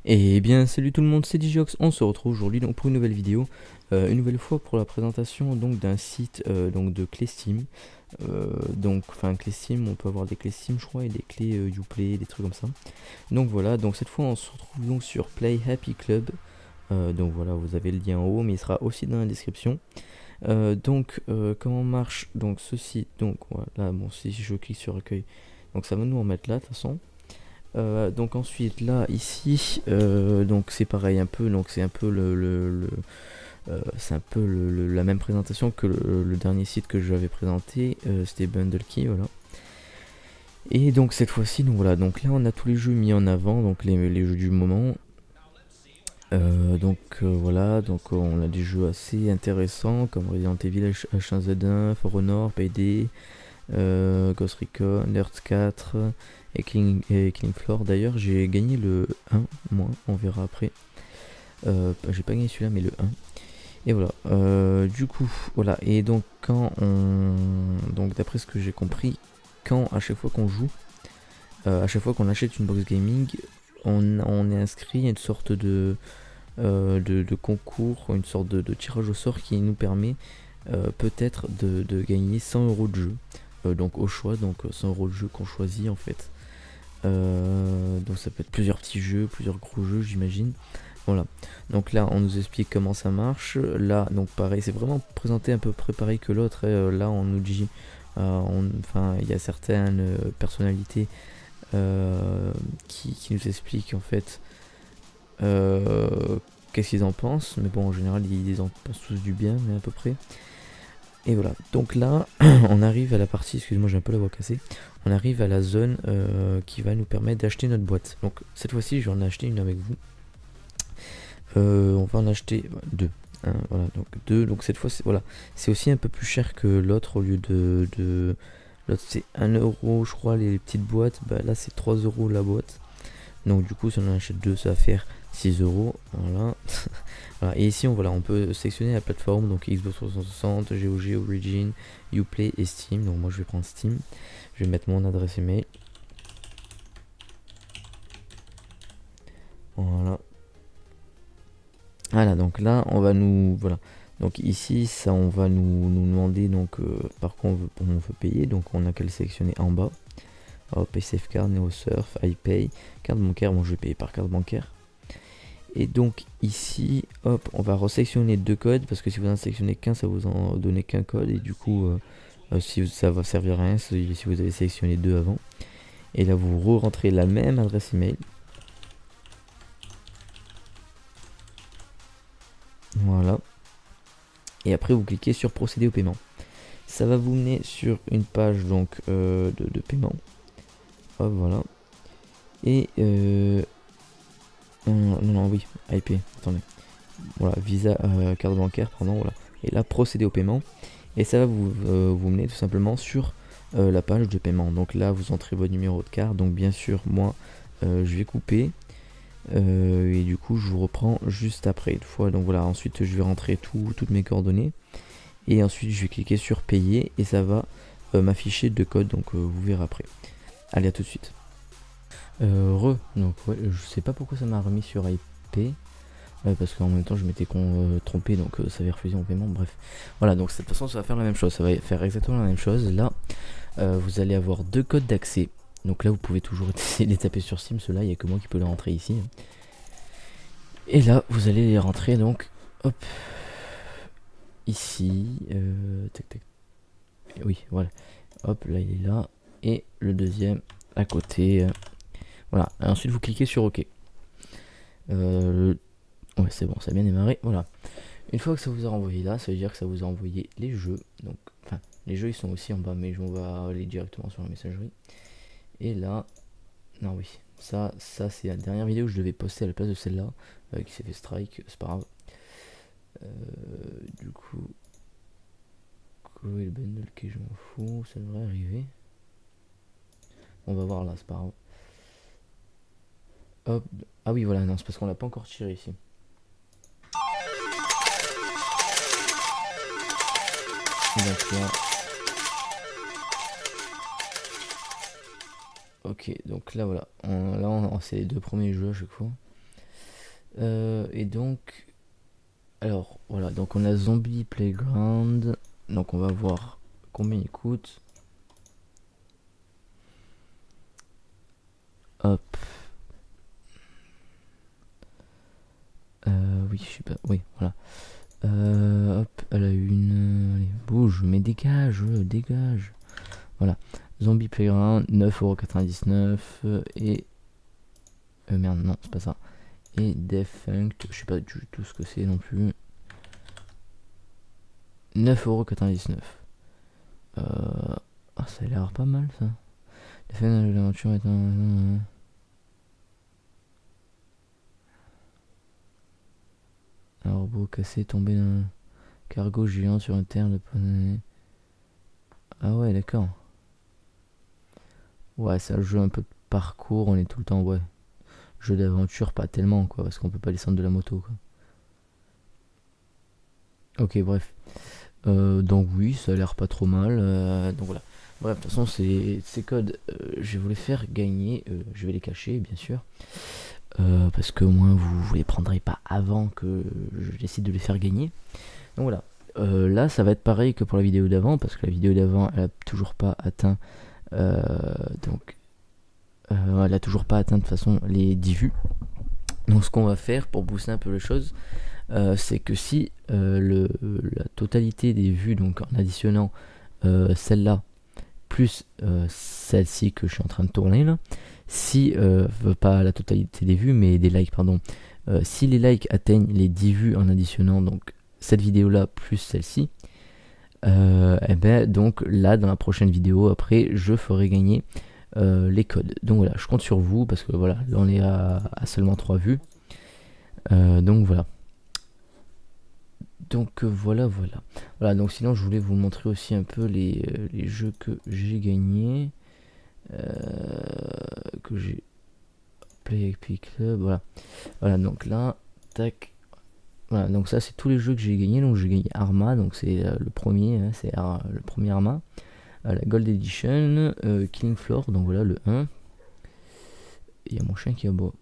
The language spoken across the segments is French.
Et bien salut tout le monde, c'est Digiox, on se retrouve aujourd'hui donc pour une nouvelle vidéo, une nouvelle fois pour la présentation donc d'un site donc de clés Steam. Donc enfin clés Steam, on peut avoir des clés Steam je crois et des clés Uplay, des trucs comme ça. Donc voilà, donc cette fois on se retrouve donc sur Play Happy Club. Donc voilà, vous avez le lien en haut mais il sera aussi dans la description. Comment marche donc ce site, donc voilà, bon si je clique sur accueil, donc ça va nous en mettre là de toute façon. Donc ensuite là ici donc c'est pareil un peu, donc c'est un peu c'est un peu la même présentation que le dernier site que j'avais présenté, c'était BundleKey, voilà. Et donc cette fois-ci donc voilà, donc là on a tous les jeux mis en avant, donc les jeux du moment. Voilà, donc on a des jeux assez intéressants comme Resident Evil H1Z1, For Honor, Payday, Ghost Recon, Earth 4 et Killing Floor. D'ailleurs, j'ai gagné le 1, moi, on verra après. J'ai pas gagné celui-là, mais le 1. Et voilà, du coup, voilà. Et donc, donc d'après ce que j'ai compris, quand à chaque fois qu'on joue, à chaque fois qu'on achète une box gaming, on est inscrit à une sorte de concours, une sorte de tirage au sort qui nous permet peut-être de gagner 100 euros de jeu. Donc au choix, donc 100 euros de jeu qu'on choisit en fait. Donc ça peut être plusieurs petits jeux, plusieurs gros jeux j'imagine. Voilà. Donc là on nous explique comment ça marche. Là donc pareil, c'est vraiment présenté un peu près pareil que l'autre. Là on nous dit, enfin il y a certaines personnalités qui nous expliquent en fait qu'est-ce qu'ils en pensent. Mais bon en général ils en pensent tous du bien, mais à peu près. Et voilà, donc là, on arrive à la partie, excusez-moi j'ai un peu la voix cassée, on arrive à la zone qui va nous permettre d'acheter notre boîte. Donc cette fois-ci, je vais en acheter une avec vous. On va en acheter deux. Hein, voilà, donc deux. Donc cette fois, voilà, c'est aussi un peu plus cher que l'autre au lieu de l'autre c'est 1 euro, je crois, les petites boîtes. Bah, là, c'est 3 euros la boîte. Donc du coup, si on en achète deux, ça va faire 6 euros. Voilà. Voilà. Et ici, on peut sélectionner la plateforme, donc Xbox 360, GOG, Origin, Uplay et Steam. Donc moi, je vais prendre Steam. Je vais mettre mon adresse email. Voilà. Voilà, donc là, on va nous... Voilà. Donc ici, ça, on va nous demander donc par quoi on veut payer. Donc on a qu'à le sélectionner en bas. Hop, SafeCard, NeoSurf, iPay, carte bancaire. Bon, je vais payer par carte bancaire. Et donc ici, hop, on va resélectionner deux codes parce que si vous en sélectionnez qu'un, ça vous en donnez qu'un code et du coup, si ça va servir à rien si vous avez sélectionné deux avant. Et là, vous re-rentrez la même adresse email. Voilà. Et après, vous cliquez sur procéder au paiement. Ça va vous mener sur une page donc de paiement. Hop, voilà. Et non, oui, IP. Attendez. Voilà, Visa, carte bancaire, pardon, voilà. Et là, procéder au paiement. Et ça va vous mener tout simplement sur la page de paiement. Donc là, vous entrez votre numéro de carte. Donc bien sûr, moi, je vais couper. Et du coup, je vous reprends juste après. Une fois, donc voilà, ensuite, je vais rentrer toutes mes coordonnées. Et ensuite, je vais cliquer sur payer. Et ça va m'afficher deux codes. Donc vous verrez après. Allez, à tout de suite. Donc ouais, je sais pas pourquoi ça m'a remis sur IP. Parce qu'en même temps je m'étais trompé, donc ça avait refusé mon paiement. Bref, voilà, donc de toute façon ça va faire la même chose, ça va faire exactement la même chose. Là vous allez avoir deux codes d'accès, donc là vous pouvez toujours essayer de les taper sur Steam, ceux-là il n'y a que moi qui peux les rentrer ici. Et là vous allez les rentrer, donc hop ici, tac tac, oui voilà, hop là il est là, et le deuxième à côté, voilà. Et ensuite vous cliquez sur OK. Ouais, c'est bon, ça a bien démarré. Voilà. Une fois que ça vous a renvoyé là, ça veut dire que ça vous a envoyé les jeux. Donc, enfin, les jeux ils sont aussi en bas, mais on va aller directement sur la messagerie. Et là, non, oui, ça c'est la dernière vidéo que je devais poster à la place de celle-là, qui s'est fait strike, c'est pas grave. Du coup, Chloé le bundle qui je m'en fous, ça devrait arriver. On va voir là, c'est pas grave. Hop, ah oui, voilà, non, c'est parce qu'on l'a pas encore tiré ici. Donc là, ok, donc là voilà, là c'est les deux premiers jeux à chaque fois. Et donc, alors voilà, donc on a Zombie Playground. Donc on va voir combien il coûte. Hop. Oui, je sais pas. Oui, voilà. Hop, elle a une. Allez, bouge, mais dégage, dégage. Voilà. Zombie Playground, 9,99€. Et. Merde, non, c'est pas ça. Et Defunct, je sais pas du tout ce que c'est non plus. 9,99€. Ah, ça a l'air pas mal ça. Defunct, l'aventure est un. Un robot cassé tombé d'un cargo géant sur une terre de poney. Ah ouais, d'accord. Ouais, ça joue un peu de parcours, on est tout le temps, ouais. Jeu d'aventure, pas tellement, quoi, parce qu'on peut pas descendre de la moto, quoi. Ok, bref. Donc oui, ça a l'air pas trop mal. Donc voilà. Bref, de toute façon, ces codes, je vais vous les faire gagner. Je vais les cacher, bien sûr. Parce que au moins, vous les prendrez pas avant que je décide de les faire gagner. Donc voilà. Là, ça va être pareil que pour la vidéo d'avant, parce que la vidéo d'avant, elle a toujours pas atteint. Donc, elle a toujours pas atteint de toute façon les 10 vues. Donc, ce qu'on va faire pour booster un peu les choses, c'est que si la totalité des vues, donc en additionnant celle-là plus celle-ci que je suis en train de tourner là, si pas la totalité des vues mais des likes, pardon, si les likes atteignent les 10 vues en additionnant donc cette vidéo là plus celle-ci, et ben donc là dans la prochaine vidéo après je ferai gagner les codes. Donc voilà, je compte sur vous parce que voilà, là on est à seulement 3 vues. Donc voilà. Donc voilà. Voilà, donc sinon je voulais vous montrer aussi un peu les jeux que j'ai gagnés. Que j'ai Play Epic Club, voilà. Voilà, donc là, tac. Voilà, donc ça c'est tous les jeux que j'ai gagnés. Donc j'ai gagné Arma, donc c'est le premier, hein, c'est le premier Arma. La Gold Edition, Killing Floor, donc voilà le 1. Il y a mon chien qui aboie.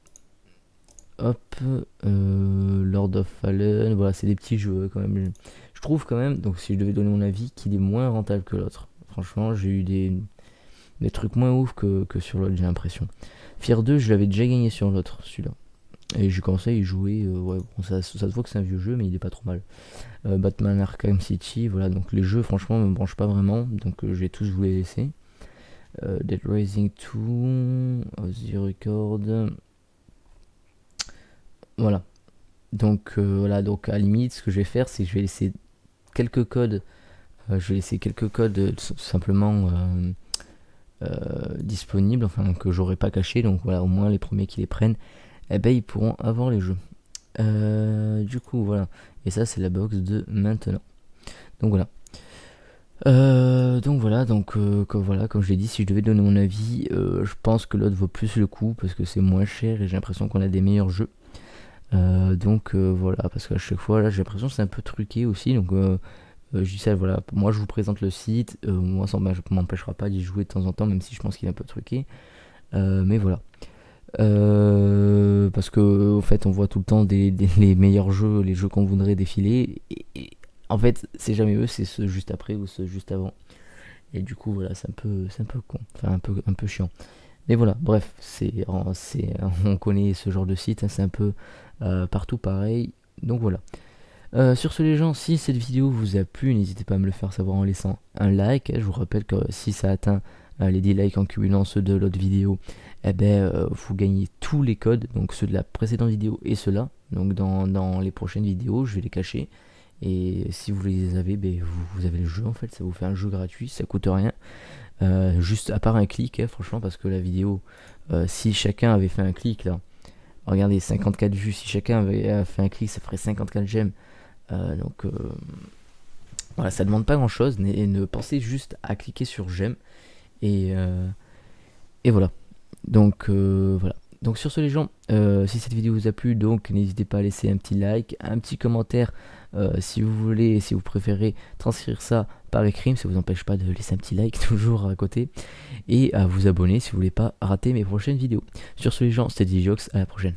Hop, Lord of Fallen, voilà, c'est des petits jeux quand même. Je trouve quand même, donc si je devais donner mon avis, qu'il est moins rentable que l'autre. Franchement, j'ai eu des trucs moins ouf que sur l'autre, j'ai l'impression. Fear 2, je l'avais déjà gagné sur l'autre, celui-là. Et j'ai commencé à y jouer, ouais, bon, ça se voit que c'est un vieux jeu, mais il est pas trop mal. Batman Arkham City, voilà, donc les jeux, franchement, me branchent pas vraiment, donc je vais tous vous les laisser. Dead Rising 2, The Record. Voilà. Donc voilà, donc à la limite, ce que je vais faire, c'est que je vais laisser quelques codes. Simplement disponibles, enfin que j'aurais pas caché. Donc voilà, au moins les premiers qui les prennent, eh ben ils pourront avoir les jeux. Du coup voilà. Et ça c'est la box de maintenant. Donc voilà. Comme je l'ai dit, si je devais donner mon avis, je pense que l'autre vaut plus le coup parce que c'est moins cher et j'ai l'impression qu'on a des meilleurs jeux. Voilà, parce qu'à chaque fois là j'ai l'impression que c'est un peu truqué aussi, donc je dis ça, voilà, moi je vous présente le site, moi ça m'empêchera pas d'y jouer de temps en temps, même si je pense qu'il est un peu truqué, mais voilà. Parce que au fait on voit tout le temps les meilleurs jeux, les jeux qu'on voudrait défiler, et en fait c'est jamais eux, c'est ceux juste après ou ceux juste avant. Et du coup voilà, c'est un peu con, enfin un peu chiant. Mais voilà, bref, on connaît ce genre de site, hein, c'est un peu partout pareil. Donc voilà. Sur ce les gens, si cette vidéo vous a plu, n'hésitez pas à me le faire savoir en laissant un like. Je vous rappelle que si ça atteint les 10 likes en cumulant ceux de l'autre vidéo, eh ben, vous gagnez tous les codes, donc ceux de la précédente vidéo et ceux-là. Donc dans les prochaines vidéos, je vais les cacher. Et si vous les avez, ben, vous avez le jeu en fait, ça vous fait un jeu gratuit, ça coûte rien. Juste à part un clic, hein, franchement, parce que la vidéo, si chacun avait fait un clic là, regardez, 54 vues, si chacun avait fait un clic, ça ferait 54 j'aime. Voilà, ça demande pas grand chose, ne pensez juste à cliquer sur j'aime et voilà. Donc voilà. Donc sur ce les gens, si cette vidéo vous a plu, donc n'hésitez pas à laisser un petit like, un petit commentaire si vous voulez, si vous préférez transcrire ça par écrit, ça vous empêche pas de laisser un petit like toujours à côté et à vous abonner si vous voulez pas rater mes prochaines vidéos. Sur ce les gens, c'était Dijox, à la prochaine.